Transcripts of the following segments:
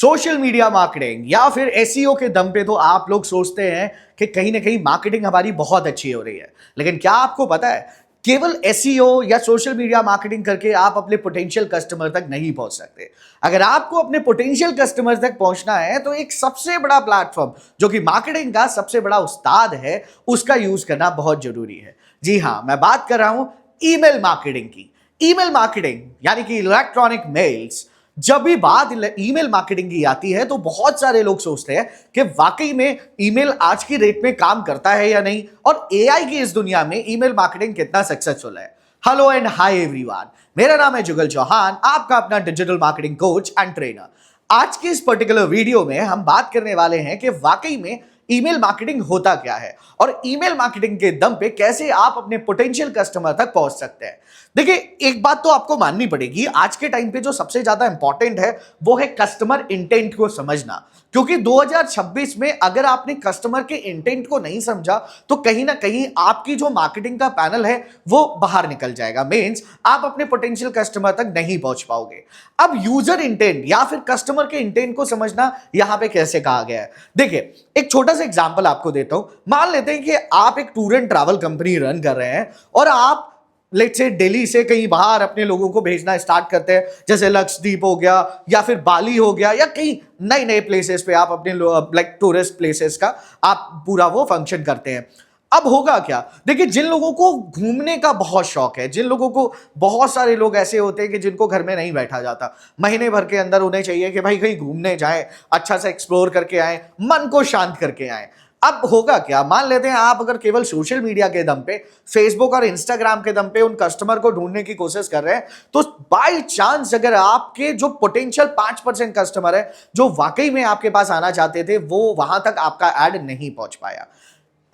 Social media marketing या फिर SEO के दम पे तो आप लोग सोचते हैं कि कहीं ना कहीं मार्केटिंग हमारी बहुत अच्छी हो रही है, लेकिन क्या आपको पता है केवल एसईओ या सोशल मीडिया मार्केटिंग करके आप अपने पोटेंशियल कस्टमर तक नहीं पहुंच सकते। अगर आपको अपने पोटेंशियल कस्टमर तक पहुंचना है तो एक सबसे बड़ा प्लेटफॉर्म जो कि मार्केटिंग का सबसे बड़ा उस्ताद है उसका यूज करना बहुत जरूरी है। जी हां, मैं बात कर रहा हूं ईमेल मार्केटिंग की। ईमेल मार्केटिंग यानी कि इलेक्ट्रॉनिक मेल्स। जब भी बात ईमेल मार्केटिंग की आती है तो बहुत सारे लोग सोचते हैं कि वाकई में ईमेल आज की रेट में काम करता है या नहीं, और एआई की इस दुनिया में ईमेल मार्केटिंग कितना सक्सेसफुल है। हेलो एंड हाय एवरीवन, मेरा नाम है जुगल चौहान, आपका अपना digital marketing coach and trainer. आज की इस पर्टिकुलर वीडियो में हम बात करने वाले हैं कि वाकई में ईमेल मार्केटिंग होता क्या है और ईमेल मार्केटिंग के दम पे कैसे आप अपने पोटेंशियल कस्टमर तक पहुंच सकते हैं। देखिए, एक बात तो आपको माननी पड़ेगी, आज के टाइम पे जो सबसे ज्यादा इंपॉर्टेंट है वो है कस्टमर इंटेंट को समझना। क्योंकि 2026 में अगर आपने कस्टमर के इंटेंट को नहीं समझा तो कहीं ना कहीं आपकी जो मार्केटिंग का पैनल है वो बाहर निकल जाएगा। मींस आप अपने पोटेंशियल कस्टमर तक नहीं पहुंच पाओगे। अब यूजर इंटेंट या फिर कस्टमर के इंटेंट को समझना यहां पे कैसे कहा गया है, देखिए एक छोटा सा एग्जांपल आपको देता हूं। मान लेते हैं कि आप एक tour and travel company run कर रहे हैं और आप लेट्स से दिल्ली से कहीं बाहर अपने लोगों को भेजना स्टार्ट करते हैं, जैसे लक्षद्वीप हो गया या फिर बाली हो गया या कहीं नए नए प्लेसेस पे आप अपने लाइक टूरिस्ट प्लेसेस का आप पूरा वो फंक्शन करते हैं। अब होगा क्या, देखिए जिन लोगों को घूमने का बहुत शौक है, जिन लोगों को, बहुत सारे लोग ऐसे होते हैं कि जिनको घर में नहीं बैठा जाता, महीने भर के अंदर उन्हें चाहिए कि भाई कहीं घूमने जाएं, अच्छा से एक्सप्लोर करके आए, मन को शांत करके आए। अब होगा क्या, मान लेते हैं आप अगर केवल सोशल मीडिया के दम पे, फेसबुक और इंस्टाग्राम के दम पे उन कस्टमर को ढूंढने की कोशिश कर रहे हैं, तो बाय चांस अगर आपके जो पोटेंशियल 5% कस्टमर है जो वाकई में आपके पास आना चाहते थे वो वहां तक आपका ऐड नहीं पहुंच पाया।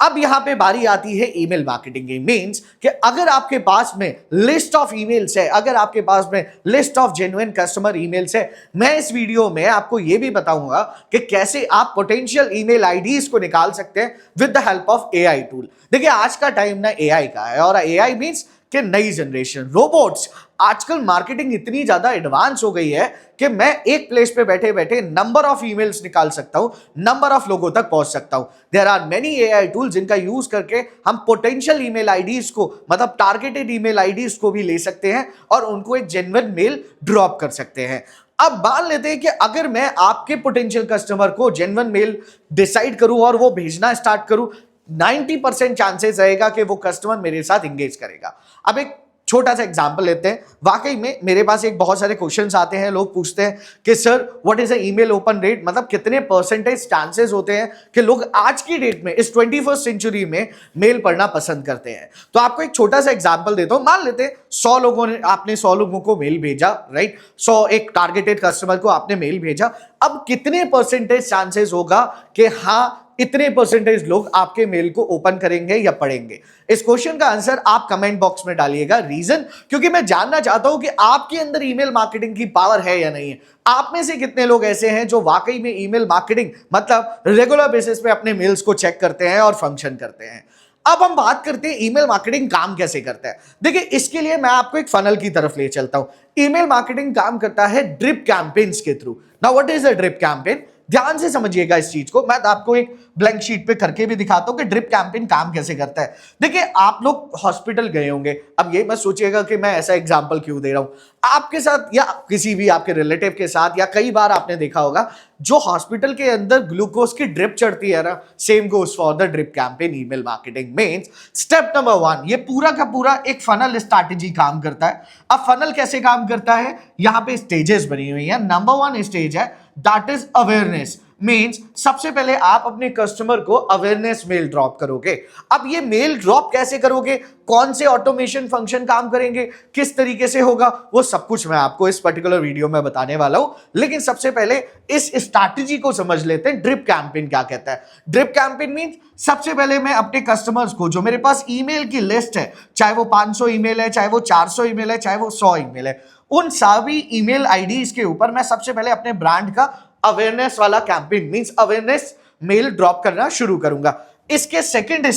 अब यहां पे बारी आती है ईमेल मार्केटिंग की। मींस कि अगर आपके पास में लिस्ट ऑफ ईमेल्स है, अगर आपके पास में list of genuine customer emails है, मैं इस वीडियो में आपको यह भी बताऊंगा कि कैसे आप पोटेंशियल ईमेल आईडीज को निकाल सकते हैं with the help of AI tool. देखिए आज का टाइम ना एआई का है, और एआई मींस कि नई जनरेशन रोबोट्स। आजकल मार्केटिंग इतनी ज्यादा एडवांस हो गई है कि मैं एक प्लेस पे बैठे बैठे नंबर ऑफ ईमेल्स निकाल सकता हूं, नंबर ऑफ लोगों तक पहुंच सकता हूं। There are many AI tools जिनका यूज करके हम पोटेंशियल ईमेल आईडीज को, मतलब टारगेटेड ईमेल आईडीज को भी ले सकते हैं और उनको एक जेन्युइन मेल ड्रॉप कर सकते हैं। अब मान लेते हैं कि अगर मैं आपके पोटेंशियल कस्टमर को जेन्युइन मेल डिसाइड करूं और वो भेजना स्टार्ट करूं, 90% चांसेस रहेगा कि वो कस्टमर मेरे साथ इंगेज करेगा। अब एक छोटा सा एग्जांपल लेते हैं। वाकई में मेरे पास एक बहुत सारे क्वेश्चंस आते हैं, लोग पूछते हैं कि sir what is the email open rate, मतलब कितने परसेंटेज चांसेस होते हैं कि लोग आज की डेट में इस 21st सेंचुरी में मेल पढ़ना पसंद करते हैं। तो आपको एक छोटा सा एग्जांपल देता हूं। मान लेते हैं 100 लोगों ने, आपने 100 लोगों को मेल भेजा, राइट, 100 एक टारगेटेड कस्टमर को आपने मेल भेजा। अब कितने परसेंटेज चांसेस होगा कि हाँ इतने परसेंटेज लोग आपके मेल को ओपन करेंगे या पढ़ेंगे? इस क्वेश्चन का आंसर आप कमेंट बॉक्स में डालिएगा। रीजन, क्योंकि मैं जानना चाहता हूं कि आपके अंदर ईमेल मार्केटिंग की पावर है या नहीं है। आप में से कितने लोग ऐसे हैं जो वाकई में ईमेल मार्केटिंग मतलब रेगुलर बेसिस पे अपने मेल्स को चेक करते हैं और फंक्शन करते हैं। अब हम बात करते हैं ईमेल मार्केटिंग काम कैसे करता है। देखिए इसके लिए मैं आपको एक फनल की तरफ ले चलता हूं। ईमेल मार्केटिंग काम करता है ड्रिप कैंपेन्स के through. Now what is a drip campaign? ध्यान से समझिएगा इस चीज को, मैं आपको एक ब्लैंक शीट पे करके भी दिखाता हूं कि ड्रिप कैंपेन काम कैसे करता है। देखिए आप लोग हॉस्पिटल गए होंगे, अब ये मत सोचिएगा कि मैं ऐसा एग्जांपल क्यों दे रहा हूं। आपके साथ या किसी भी आपके रिलेटिव के साथ, या कई बार आपने देखा होगा जो हॉस्पिटल के अंदर ग्लूकोज की ड्रिप चढ़ती है ना, same goes for the drip campaign email marketing. Means step number 1, ये पूरा का पूरा एक फनल स्ट्रैटेजी काम करता है। अब फनल कैसे काम करता है, यहां पे स्टेजेस बनी हुई है। नंबर 1 स्टेज है दैट इज अवेयरनेस। मींस सबसे पहले आप अपने कस्टमर को अवेयरनेस मेल ड्रॉप करोगे। अब ये मेल ड्रॉप कैसे करोगे, कौन से ऑटोमेशन फंक्शन काम करेंगे, किस तरीके से होगा, वो सब कुछ मैं आपको इस पर्टिकुलर वीडियो में बताने वाला हूं। लेकिन सबसे पहले इस स्ट्रैटेजी को समझ लेते हैं। ड्रिप कैंपेन क्या कहता है? ड्रिप कैंपेन मींस सबसे पहले मैं अपने कस्टमर्स को, जो मेरे पास ईमेल की लिस्ट है, चाहे वो 500 ईमेल है, चाहे वो 400 ईमेल है, चाहे वो 100 ईमेल है, उन सभी ईमेल आईडीज के ऊपर मैं सबसे पहले अपने ब्रांड का अवेयरनेस वाला campaign means awareness mail drop करना शुरू करूंगा। इसके सेकंड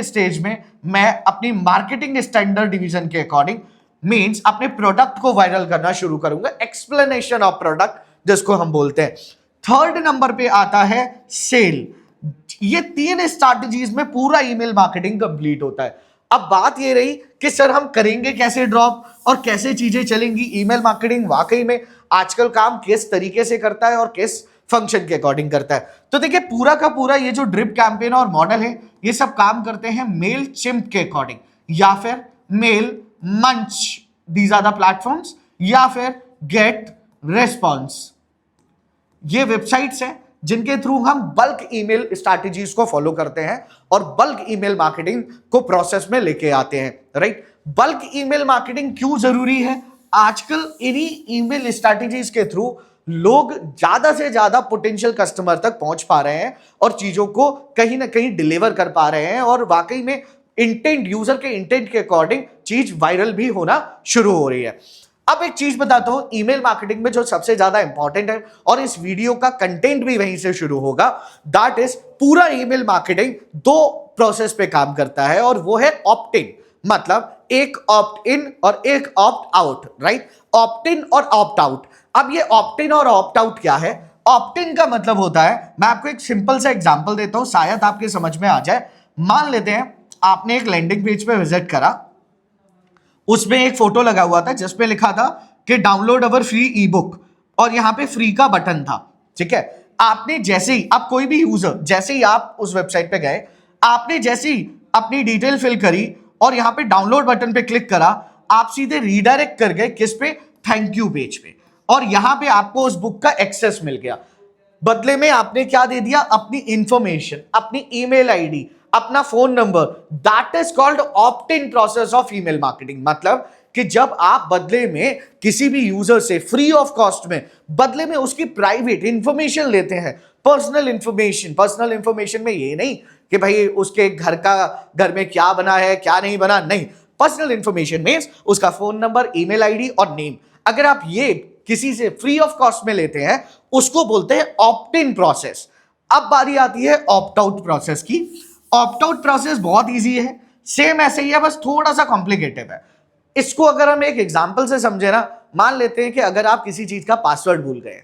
स्टेज में मैं अपनी मार्केटिंग स्टैंडर्ड डिवीजन के अकॉर्डिंग मींस अपने प्रोडक्ट को वायरल करना शुरू करूंगा। एक्सप्लेनेशन ऑफ प्रोडक्ट जिसको हम बोलते हैं। थर्ड नंबर पे आता है सेल। ये 3 स्ट्रैटेजीज में पूरा ईमेल मार्केटिंग कंप्लीट होता है। अब बात ये रही कि सर हम करेंगे कैसे ड्रॉप और कैसे चीजें चलेंगी। ईमेल मार्केटिंग वाकई में आजकल काम किस तरीके से करता है और किस फंक्शन के अकॉर्डिंग करता है। तो देखिए पूरा का पूरा ये जो ड्रिप कैंपेन और मॉडल है ये सब काम करते हैं मेल चिम्प के अकॉर्डिंग या फिर मेल मंच, दीज आर द प्लेटफॉर्म्स, या फिर गेट रेस्पॉन्स। ये वेबसाइट्स हैं जिनके थ्रू हम बल्क ईमेल स्ट्रैटेजीज को फॉलो करते हैं और बल्क ईमेल मार्केटिंग को प्रोसेस में लेके आते हैं, राइट। बल्क ईमेल मार्केटिंग क्यों जरूरी है? आजकल इन्हीं ईमेल स्ट्रैटेजीज के थ्रू लोग ज्यादा से ज्यादा पोटेंशियल कस्टमर तक पहुंच पा रहे हैं और चीजों को कहीं ना कहीं डिलीवर कर पा रहे हैं और वाकई में इंटेंट, यूजर के इंटेंट के अकॉर्डिंग चीज वायरल भी होना शुरू हो रही है। अब एक चीज बताता हूं, ईमेल मार्केटिंग में जो सबसे ज्यादा इंपॉर्टेंट है और इस वीडियो का कंटेंट भी वहीं से शुरू होगा, दैट इज पूरा ईमेल मार्केटिंग 2 प्रोसेस पे काम करता है और वो है ऑप्ट इन, मतलब एक ऑप्ट इन और एक ऑप्ट आउट, राइट। ऑप्ट इन और ऑप्ट आउट। अब ये ऑप्ट इन और ऑप्ट आउट क्या है? ऑप्ट इन का मतलब होता है, मैं आपको एक सिंपल सा एग्जांपल देता हूं, शायद आपके समझ में आ जाए। मान लेते हैं आपने एक लैंडिंग पेज पे विजिट करा, उसमें एक फोटो लगा हुआ था जिसपे लिखा था कि डाउनलोड अवर फ्री ई बुक और यहां पे फ्री का बटन था, ठीक है। आपने जैसे ही, अब कोई भी यूजर जैसे ही आप उस वेबसाइट पे गए, आपने जैसे ही अपनी डिटेल फिल करी और यहां पे डाउनलोड बटन पे क्लिक करा, आप सीधे रीडायरेक्ट कर गए किस पे? थैंक यू पेज पे। और यहां पे आपको उस बुक का एक्सेस मिल गया। बदले में आपने क्या दे दिया? अपनी इंफॉर्मेशन, अपनी ईमेल आईडी, अपना phone number. That is called opt in process of email marketing. मतलब कि जब आप बदले में किसी भी यूजर से फ्री ऑफ कॉस्ट में बदले में उसकी प्राइवेट इंफॉर्मेशन लेते हैं, पर्सनल इंफॉर्मेशन। पर्सनल इंफॉर्मेशन में ये नहीं कि भाई उसके घर में क्या बना है, क्या नहीं बना, नहीं। पर्सनल इंफॉर्मेशन मींस उसका फोन नंबर, ईमेल आईडी और नेम। अगर आप ये किसी से फ्री ऑफ कॉस्ट में लेते हैं, उसको बोलते हैं ऑप्ट इन प्रोसेस। अब बारी आती है ऑप्ट आउट प्रोसेस की। ऑप्ट आउट प्रोसेस बहुत इजी है, सेम ऐसे ही है, बस थोड़ा सा कॉम्प्लिकेटेड है। इसको अगर हम एक एग्जांपल से समझे ना, मान लेते हैं कि अगर आप किसी चीज का पासवर्ड भूल गए,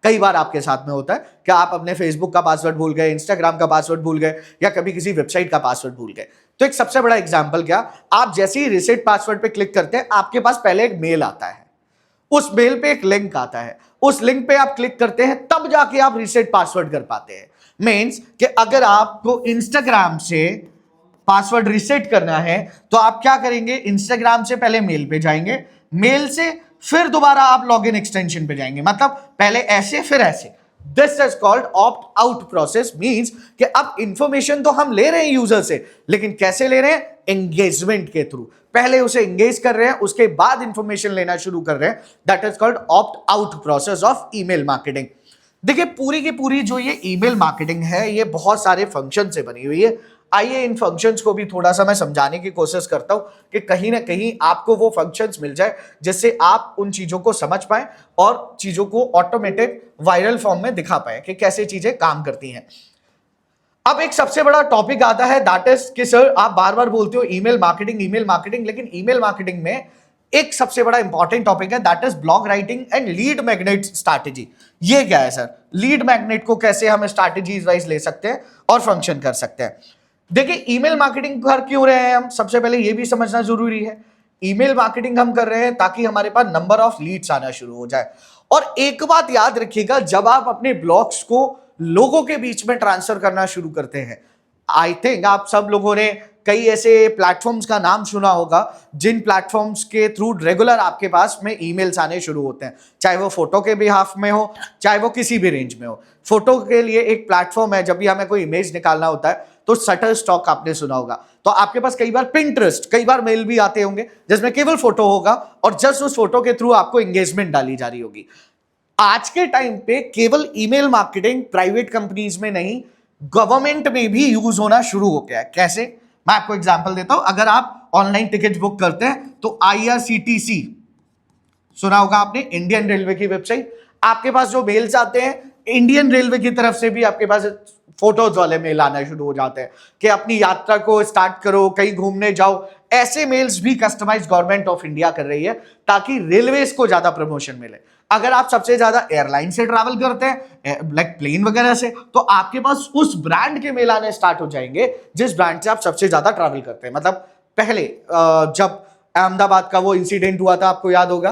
कई बार आपके साथ में होता है कि आप अपने फेसबुक का पासवर्ड भूल गए, इंस्टाग्राम का पासवर्ड भूल गए या कभी किसी वेबसाइट का पासवर्ड भूल गए। तो एक सबसे बड़ा एग्जांपल क्या, आप जैसे ही रीसेट पासवर्ड पे क्लिक करते हैं, आपके पास पहले एक मेल आता है, उस मेल पे एक लिंक आता है, उस लिंक पे आप क्लिक करते हैं, तब जाके आप रीसेट पासवर्ड कर पाते हैं। मींस कि अगर आपको इंस्टाग्राम से पासवर्ड रीसेट करना है तो आप क्या करेंगे? इंस्टाग्राम से पहले मेल पे जाएंगे, मेल से फिर दोबारा आप लॉगिन एक्सटेंशन पे जाएंगे, मतलब पहले ऐसे फिर ऐसे। This is called opt out process. Means कि अब इंफॉर्मेशन तो हम ले रहे हैं यूजर से, लेकिन कैसे ले रहे हैं? एंगेजमेंट के थ्रू। पहले उसे एंगेज कर रहे हैं, उसके बाद इंफॉर्मेशन लेना शुरू कर रहे हैं। That is called opt out process of email marketing. देखिए पूरी की पूरी जो ये ईमेल मार्केटिंग है, ये बहुत सारे फंक्शन से बनी हुई है। आइए इन फंक्शंस को भी थोड़ा सा मैं समझाने की कोशिश करता हूं कि कहीं ना कहीं आपको वो फंक्शंस मिल जाए जिससे आप उन चीजों को समझ पाए और चीजों को ऑटोमेटेड वायरल फॉर्म में दिखा पाए कि कैसे चीजें काम करती हैं। अब एक सबसे बड़ा टॉपिक आता है, दैट इज कि सर आप बार बार बोलते हो ईमेल मार्केटिंग, लेकिन ईमेल मार्केटिंग में एक सबसे बड़ा इंपॉर्टेंट टॉपिक है, that is blog writing and lead magnet strategy. ये क्या है सर? लीड मैग्नेट को कैसे हम स्ट्रैटेजीज वाइज ले सकते हैं और फंक्शन कर सकते हैं। देखिए ईमेल मार्केटिंग कर क्यों रहे हैं हम, सबसे पहले ये भी समझना जरूरी है। ईमेल मार्केटिंग हम कर रहे हैं ताकि हमारे पास नंबर ऑफ लीड्स आना शुरू हो जाए। और एक बात याद रखिएगा, जब आप अपने ब्लॉग्स को लोगों के बीच में ट्रांसफर करना शुरू करते हैं, आई थिंक आप सब लोगों ने कई ऐसे प्लेटफॉर्म्स का नाम सुना होगा जिन प्लेटफॉर्म्स के थ्रू रेगुलर आपके पास में ईमेल्स आने शुरू होते हैं, चाहे वो फोटो के बिहाफ में हो, चाहे वो किसी भी रेंज में हो। फोटो के लिए एक प्लेटफॉर्म है, जब भी हमें कोई इमेज निकालना होता है तो शटरस्टॉक आपने सुना होगा। तो आपके पास कई बार पिंटरेस्ट, कई बार मेल भी आते होंगे जिसमें केवल फोटो होगा और जस्ट उस फोटो के थ्रू आपको एंगेजमेंट डाली जा रही होगी। आज के टाइम पे केवल ईमेल मार्केटिंग प्राइवेट कंपनीज में नहीं, गवर्नमेंट में भी यूज होना शुरू हो गया है। कैसे? मैं आपको एग्जांपल देता हूं। अगर आप ऑनलाइन टिकट बुक करते हैं तो IRCTC सुना होगा आपने, इंडियन रेलवे की वेबसाइट, आपके पास जो मेल्स आते हैं इंडियन रेलवे की तरफ से भी आपके पास फोटोज वाले मेल आना शुरू हो जाते हैं कि अपनी यात्रा को स्टार्ट करो, कहीं घूमने जाओ। ऐसे मेल्स भी कस्टमाइज गवर्नमेंट ऑफ इंडिया कर रही है ताकि रेलवेज को ज्यादा प्रमोशन मिले। अगर आप सबसे ज्यादा एयरलाइन से ट्रैवल करते हैं, लाइक प्लेन वगैरह से, तो आपके पास उस ब्रांड के मेल आने स्टार्ट हो जाएंगे जिस ब्रांड से आप सबसे ज्यादा ट्रैवल करते हैं। मतलब पहले जब अहमदाबाद का वो इंसिडेंट हुआ था, आपको याद होगा,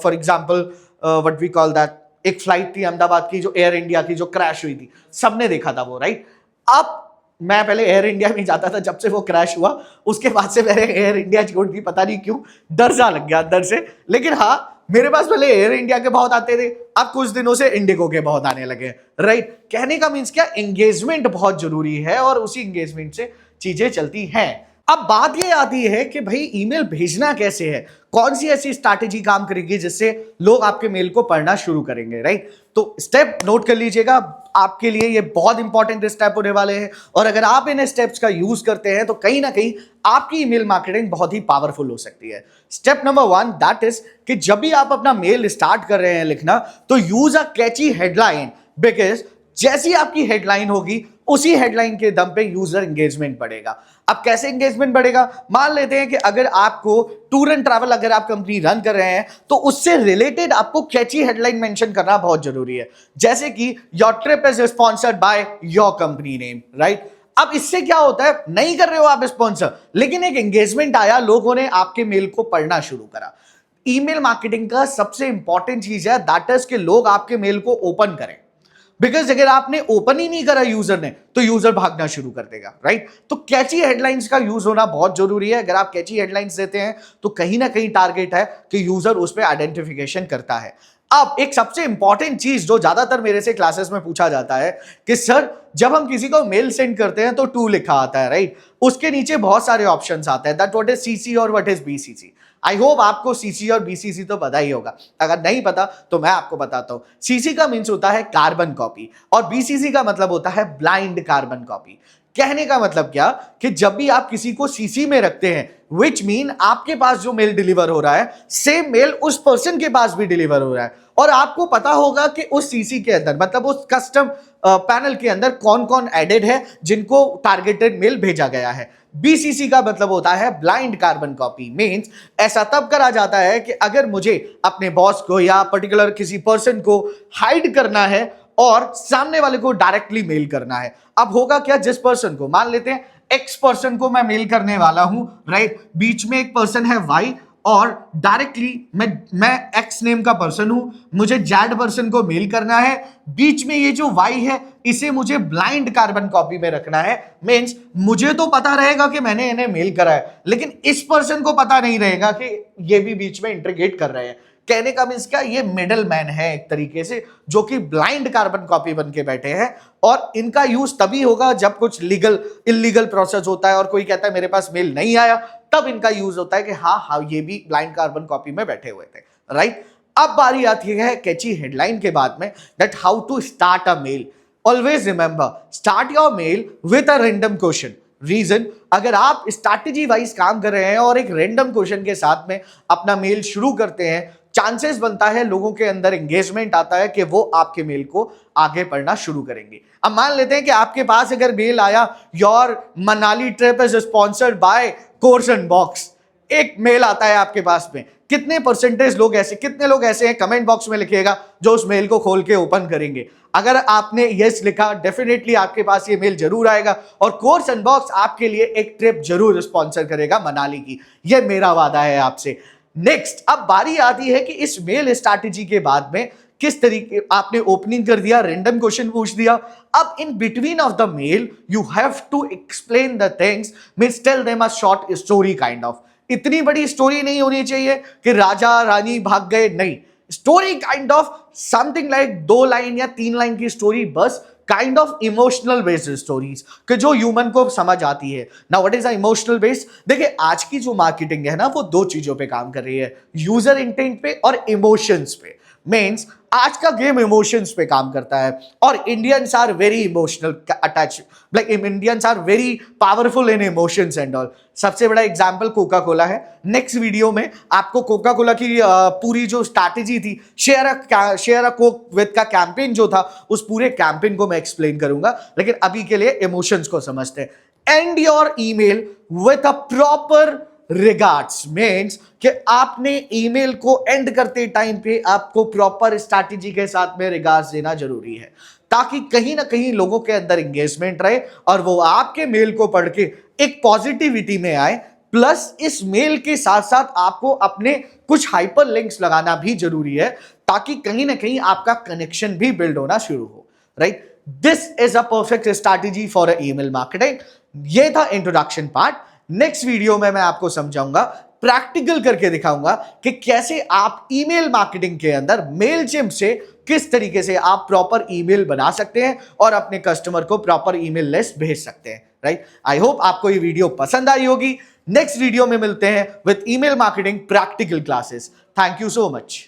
for example what we call that, एक फ्लाइट थी अहमदाबाद की जो एयर इंडिया की जो क्रैश हुई थी, सबने देखा था वो, राइट। अब मैं पहले एयर इंडिया में जाता था, जब से वो क्रैश हुआ उसके बाद से मेरे एयर इंडिया छोड़ दी, पता नहीं क्यों डर सा लग गया अंदर से। लेकिन हाँ, मेरे पास पहले एयर इंडिया के बहुत आते थे, अब कुछ दिनों से इंडिगो के बहुत आने लगे, राइट। कहने का मीन्स क्या, एंगेजमेंट बहुत जरूरी है और उसी एंगेजमेंट से चीजें चलती हैं। अब बात ये आती है कि भाई ईमेल भेजना कैसे है, कौन सी ऐसी स्ट्रैटेजी काम करेगी जिससे लोग आपके मेल को पढ़ना शुरू करेंगे, राइट। तो स्टेप नोट कर लीजिएगा, आपके लिए ये बहुत इंपॉर्टेंट स्टेप होने वाले हैं और अगर आप इन स्टेप्स का यूज करते हैं तो कहीं ना कहीं आपकी ईमेल मार्केटिंग बहुत ही पावरफुल हो सकती है। स्टेप नंबर 1 दैट इज कि जब भी आप अपना मेल स्टार्ट कर रहे हैं लिखना, तो use a catchy headline, because जैसी आपकी हेडलाइन होगी उसी हेडलाइन के दम पे यूजर एंगेजमेंट बढ़ेगा। अब कैसे एंगेजमेंट बढ़ेगा, मान लेते हैं कि अगर आपको टूर एंड ट्रैवल अगर आप कंपनी रन कर रहे हैं तो उससे रिलेटेड आपको कैची हेडलाइन मेंशन करना बहुत जरूरी है, जैसे कि your trip is sponsored by your company name, right. अब इससे क्या होता है, नहीं कर रहे हो आप स्पॉन्सर, लेकिन एक एंगेजमेंट आया, लोगों ने आपके मेल को पढ़ना शुरू करा। ईमेल मार्केटिंग का सबसे इंपॉर्टेंट चीज है दैट इज कि लोग आपके मेल को ओपन करें, बिकॉज अगर आपने ओपन ही नहीं करा यूजर ने तो यूजर भागना शुरू कर देगा, राइट। तो कैची हेडलाइंस का यूज होना बहुत जरूरी है। अगर आप कैची हेडलाइंस देते हैं तो कहीं ना कहीं टारगेट है कि यूजर उस पर आइडेंटिफिकेशन करता है। अब एक सबसे इंपॉर्टेंट चीज जो ज्यादातर मेरे से क्लासेस में पूछा जाता है कि सर जब हम किसी को मेल सेंड करते हैं तो टू लिखा आता है, राइट, उसके नीचे बहुत सारे ऑप्शंस आते हैं, दैट व्हाट इज सीसी और what is BCC. I hope आपको सीसी और बीसीसी तो पता ही होगा, अगर नहीं पता तो मैं आपको बताता हूं। सीसी का मीन्स होता है कार्बन कॉपी और बीसीसी का मतलब होता है ब्लाइंड कार्बन कॉपी। कहने का मतलब क्या कि जब भी आप किसी को सीसी में रखते हैं, विच मीन आपके पास जो मेल डिलीवर हो रहा है सेम मेल उस पर्सन के पास भी डिलीवर हो रहा है और आपको पता होगा कि उस सीसी के अंदर, मतलब उस कस्टम पैनल के अंदर कौन कौन एडेड है जिनको टारगेटेड मेल भेजा गया है। बीसीसी का मतलब होता है ब्लाइंड कार्बन कॉपी, मींस ऐसा तब करा जाता है कि अगर मुझे अपने बॉस को या पर्टिकुलर किसी पर्सन को हाइड करना है और सामने वाले को डायरेक्टली मेल करना है। अब होगा क्या, जिस पर्सन को, मान लेते हैं एक्स पर्सन को मैं मेल करने वाला हूं, राइट, बीच में एक पर्सन है वाई और डायरेक्टली मैं एक्स नेम का पर्सन हूं, मुझे जेड पर्सन को मेल करना है, बीच में ये जो वाई है इसे मुझे ब्लाइंड कार्बन कॉपी में रखना है। मींस मुझे तो पता रहेगा कि मैंने इन्हें मेल करा है, लेकिन इस पर्सन को पता नहीं रहेगा कि ये भी बीच में इंटीग्रेट कर रहे हैं। कहने का मींस क्या, ये मिडल मैन है एक तरीके से, जो कि ब्लाइंड कार्बन कॉपी बन के बैठे हैं और इनका यूज तभी होगा जब कुछ लीगल इलीगल प्रोसेस होता है और कोई कहता है मेरे पास मेल नहीं आया, तब इनका यूज होता है कि हाँ ये भी ब्लाइंड कार्बन कॉपी में बैठे हुए थे, राइट। अब बारी आती है कैची हेडलाइन के बाद में, that how to start a mail. Always remember, start your mail with a random question. Reason, अगर आप स्ट्रैटेजी वाइज काम कर रहे हैं और एक रैंडम क्वेश्चन के साथ में अपना मेल शुरू करते हैं, चांसेस बनता है लोगों के अंदर एंगेजमेंट आता है कि वो आपके मेल को आगे पढ़ना शुरू करेंगे। अब मान लेते हैं कि आपके पास अगर मेल आया, your Manali trip is sponsored by course and box, एक मेल आता है आपके पास में, कितने परसेंटेज लोग ऐसे, कितने लोग ऐसे हैं कमेंट बॉक्स में लिखिएगा जो उस मेल को खोल के ओपन करेंगे। अगर आपने यस लिखा, डेफिनेटली आपके पास ये मेल जरूर आएगा और कोर्स एंड बॉक्स आपके लिए एक ट्रिप जरूर स्पॉन्सर करेगा मनाली की, ये मेरा वादा है आपसे। नेक्स्ट, अब बारी आती है कि इस मेल स्ट्रैटेजी के बाद में किस तरीके, आपने ओपनिंग कर दिया, रैंडम क्वेश्चन पूछ दिया, अब in between of the mail you have to explain the things, means tell them a short story kind of. इतनी बड़ी स्टोरी नहीं होनी चाहिए कि राजा रानी भाग गए, नहीं, story kind of something like 2 line या 3 लाइन की स्टोरी, बस kind of emotional based stories कि जो ह्यूमन को समझ आती है। Now what is a emotional based, देखिए आज की जो मार्केटिंग है ना वो 2 चीजों पे काम कर रही है, यूजर इंटेंट पे और इमोशंस पे। मीन्स आज का गेम इमोशंस पे काम करता है और Indians are very emotional attach, like Indians are very powerful in emotions and all. सबसे बड़ा एग्जांपल कोका कोला है। नेक्स्ट वीडियो में आपको कोका कोला की पूरी जो स्ट्रैटेजी थी, शेयर अ कोक विद का कैंपेन जो था, उस पूरे कैंपेन को मैं एक्सप्लेन करूंगा, लेकिन अभी के लिए इमोशंस को समझते हैं। And your email with a proper regards means कि आपने ईमेल को एंड करते टाइम पे आपको प्रॉपर स्ट्रैटेजी के साथ में रिगार्ड्स देना जरूरी है, ताकि कहीं ना कहीं लोगों के अंदर एंगेजमेंट रहे और वो आपके मेल को पढ़ के एक पॉजिटिविटी में आए। प्लस इस मेल के साथ साथ आपको अपने कुछ हाइपर लिंक्स लगाना भी जरूरी है, ताकि कहीं ना कहीं आपका कनेक्शन भी बिल्ड होना शुरू हो, right. This is a perfect strategy for a email marketing. ये था इंट्रोडक्शन पार्ट। नेक्स्ट वीडियो में मैं आपको समझाऊंगा, प्रैक्टिकल करके दिखाऊंगा कि कैसे आप ईमेल मार्केटिंग के अंदर मेलचिम्प से किस तरीके से आप प्रॉपर ईमेल बना सकते हैं और अपने कस्टमर को प्रॉपर ईमेल लिस्ट भेज सकते हैं, राइट। आई होप आपको ये वीडियो पसंद आई होगी। नेक्स्ट वीडियो में मिलते हैं with email marketing practical classes. Thank you so much.